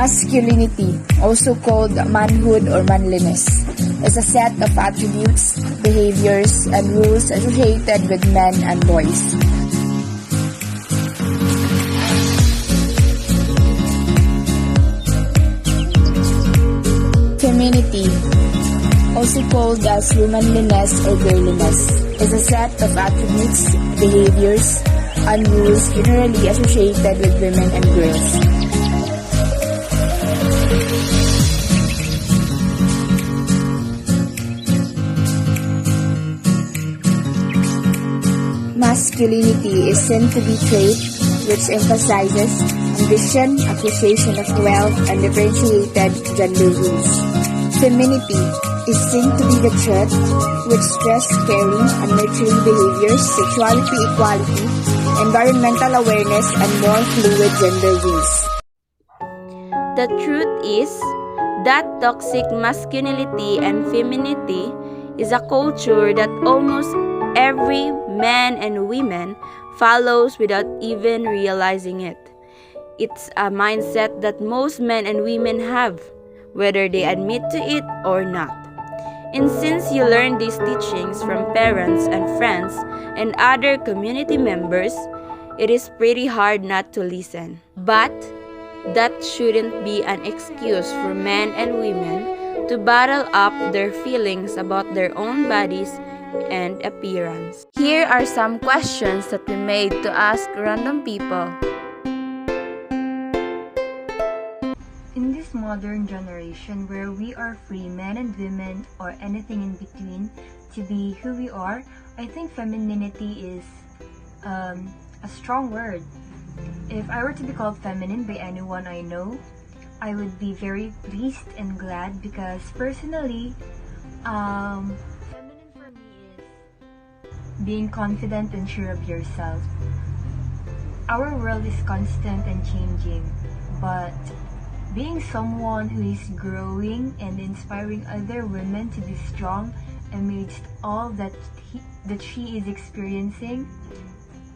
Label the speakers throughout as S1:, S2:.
S1: Masculinity, also called manhood or manliness, is a set of attributes, behaviors, and rules associated with men and boys. Feminity, also called as womanliness or girliness, is a set of attributes, behaviors, and rules generally associated with women and girls. Masculinity is seen to be trait which emphasizes ambition, appreciation of wealth, and differentiated gender roles. Femininity is seen to be the trait which stress caring and nurturing behaviors, sexuality equality, environmental awareness, and more fluid gender roles.
S2: The truth is that toxic masculinity and femininity is a culture that almost every man and woman follows without even realizing it. It's a mindset that most men and women have, whether they admit to it or not. And since you learn these teachings from parents and friends and other community members, it is pretty hard not to listen. But that shouldn't be an excuse for men and women to bottle up their feelings about their own bodies and appearance. Here are some questions that we made to ask random people.
S3: In this modern generation where we are free, men and women or anything in between, to be who we are, I think femininity is a strong word. If I were to be called feminine by anyone I know, I would be very pleased and glad because personally, feminine for me is being confident and sure of yourself. Our world is constant and changing, but being someone who is growing and inspiring other women to be strong amidst all that she is experiencing,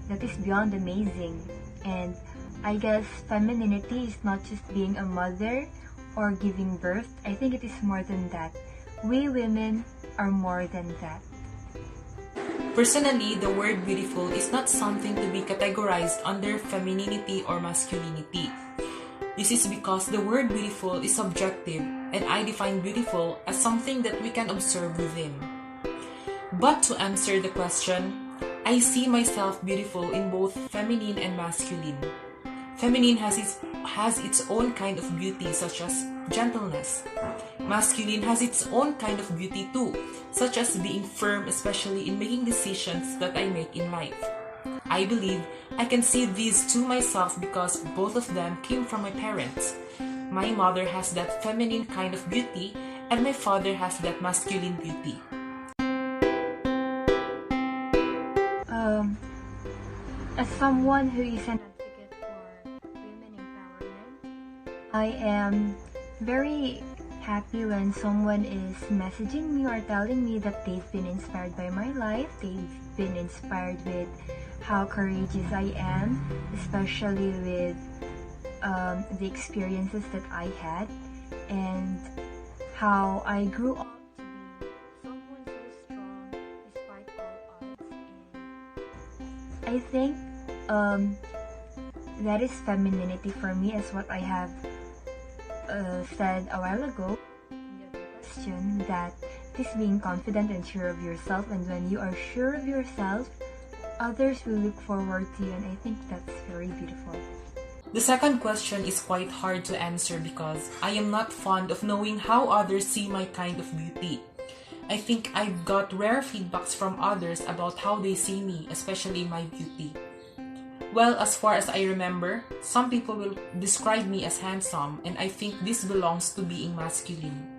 S3: that is beyond amazing. And I guess femininity is not just being a mother or giving birth. I think it is more than that. We women are more than that.
S4: Personally, the word beautiful is not something to be categorized under femininity or masculinity. This is because the word beautiful is subjective, and I define beautiful as something that we can observe within. But to answer the question, I see myself beautiful in both feminine and masculine. Feminine has its own kind of beauty, such as gentleness. Masculine has its own kind of beauty too, such as being firm, especially in making decisions that I make in life. I believe I can see these to myself because both of them came from my parents. My mother has that feminine kind of beauty and my father has that masculine beauty.
S3: As someone who is an advocate for women empowerment, I am very happy when someone is messaging me or telling me that they've been inspired by my life, they've been inspired with how courageous I am, especially with the experiences that I had, and how I grew up to be someone so strong despite all odds. And I think that is femininity for me, as what I have said a while ago in the other question, that this being confident and sure of yourself, and when you are sure of yourself, others will look forward to you, and I think that's very beautiful.
S4: The second question is quite hard to answer because I am not fond of knowing how others see my kind of beauty. I think I've got rare feedbacks from others about how they see me, especially my beauty. Well, as far as I remember, some people will describe me as handsome, and I think this belongs to being masculine.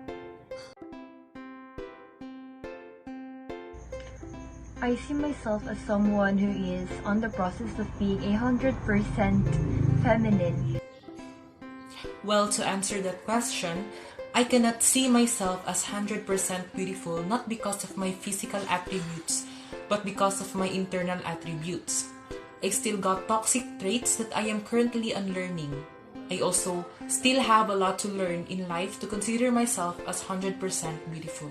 S3: I see myself as someone who is on the process of being 100% feminine.
S4: Well, to answer that question, I cannot see myself as 100% beautiful, not because of my physical attributes, but because of my internal attributes. I still got toxic traits that I am currently unlearning. I also still have a lot to learn in life to consider myself as 100% beautiful.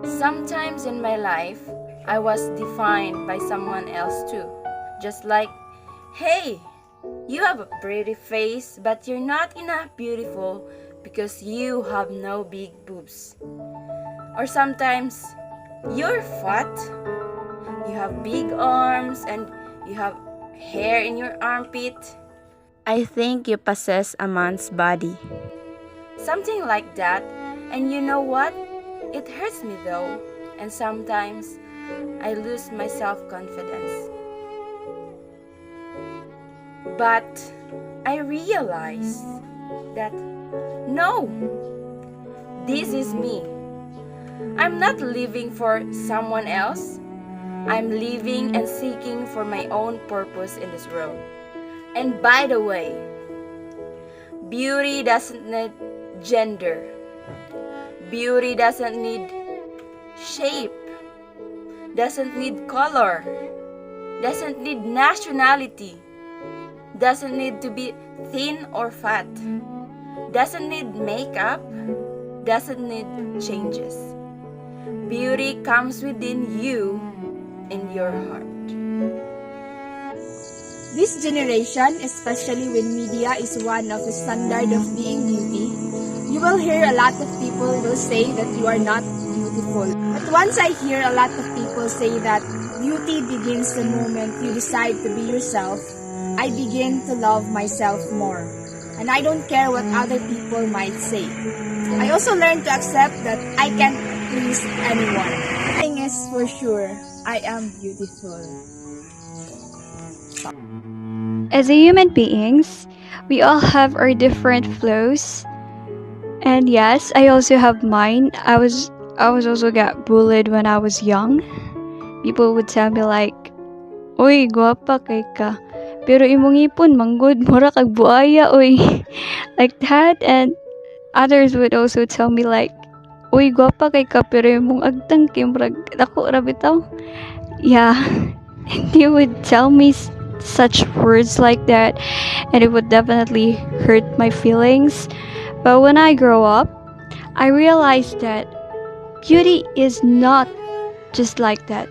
S2: Sometimes in my life, I was defined by someone else too. Just like, hey, you have a pretty face, but you're not enough beautiful because you have no big boobs. Or sometimes, you're fat, you have big arms, and you have hair in your armpit. I think you possess a man's body. Something like that. And you know what? It hurts me though. And sometimes, I lose my self-confidence. But I realize that no, this is me. I'm not living for someone else. I'm living and seeking for my own purpose in this world. And by the way, beauty doesn't need gender. Beauty doesn't need shape. Doesn't need color. Doesn't need nationality. Doesn't need to be thin or fat. Doesn't need makeup. Doesn't need changes. Beauty comes within you, in your heart.
S1: This generation, especially when media is one of the standard of being beauty, you will hear a lot of people will say that you are not beautiful. But once I hear a lot of people say that beauty begins the moment you decide to be yourself, I begin to love myself more. And I don't care what other people might say. I also learned to accept that I can't please anyone. The thing is for sure, I am beautiful.
S5: As a human beings, we all have our different flows. And yes, I also have mine. I was also got bullied when I was young. People would tell me like, "Uy, guwapa kay ka. Pero imong ipon manggod mura kag buaya uy." Like that. And others would also tell me like, "Uy, guwapa kay ka pero imong agtang kay murag dako ra bitaw." Yeah. And they would tell me such words like that, and it would definitely hurt my feelings. But when I grow up, I realized that beauty is not just like that.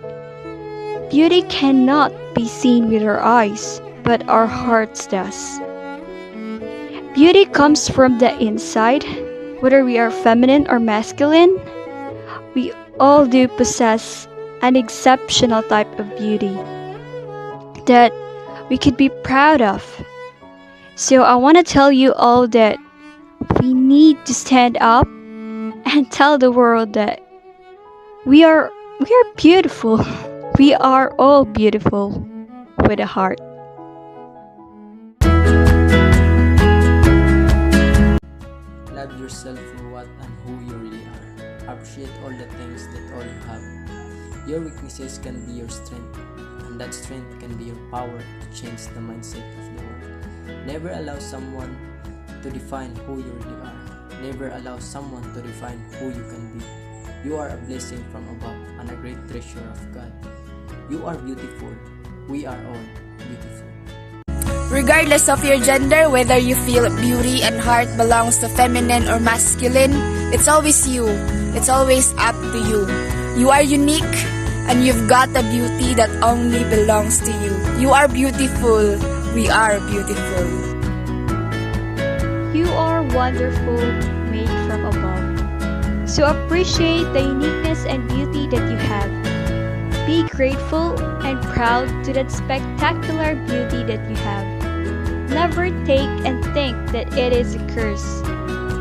S5: Beauty cannot be seen with our eyes, but our hearts does. Beauty comes from the inside. Whether we are feminine or masculine, we all do possess an exceptional type of beauty that we could be proud of. So I want to tell you all that we need to stand up and tell the world that we are beautiful. We are all beautiful with a heart.
S6: Love yourself for what and who you really are. Appreciate all the things that all you have. Your weaknesses can be your strength, and that strength can be your power to change the mindset of the world. Never allow someone to define who you really are. Never allow someone to define who you can be. You are a blessing from above and a great treasure of God. You are beautiful. We are all beautiful.
S1: Regardless of your gender, whether you feel beauty and heart belongs to feminine or masculine, it's always you. It's always up to you. You are unique, and you've got a beauty that only belongs to you. You are beautiful. We are beautiful.
S5: You are wonderful, made from above. So appreciate the uniqueness and beauty that you have. Be grateful and proud to that spectacular beauty that you have. Never take and think that it is a curse.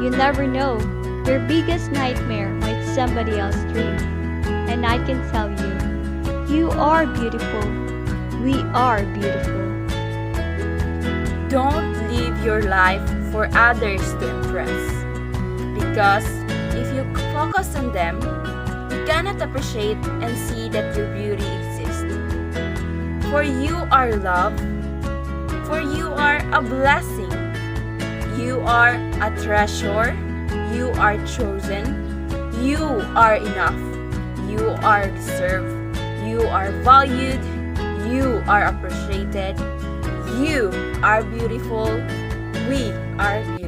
S5: You never know. Your biggest nightmare might somebody else dream. And I can tell you, you are beautiful. We are beautiful.
S2: Don't live your life for others to impress. Because if you focus on them, you cannot appreciate and see that your beauty exists. For you are loved. For you are a blessing. You are a treasure. You are chosen. You are enough. You are deserved. You are valued. You are appreciated. You are beautiful. We are beautiful.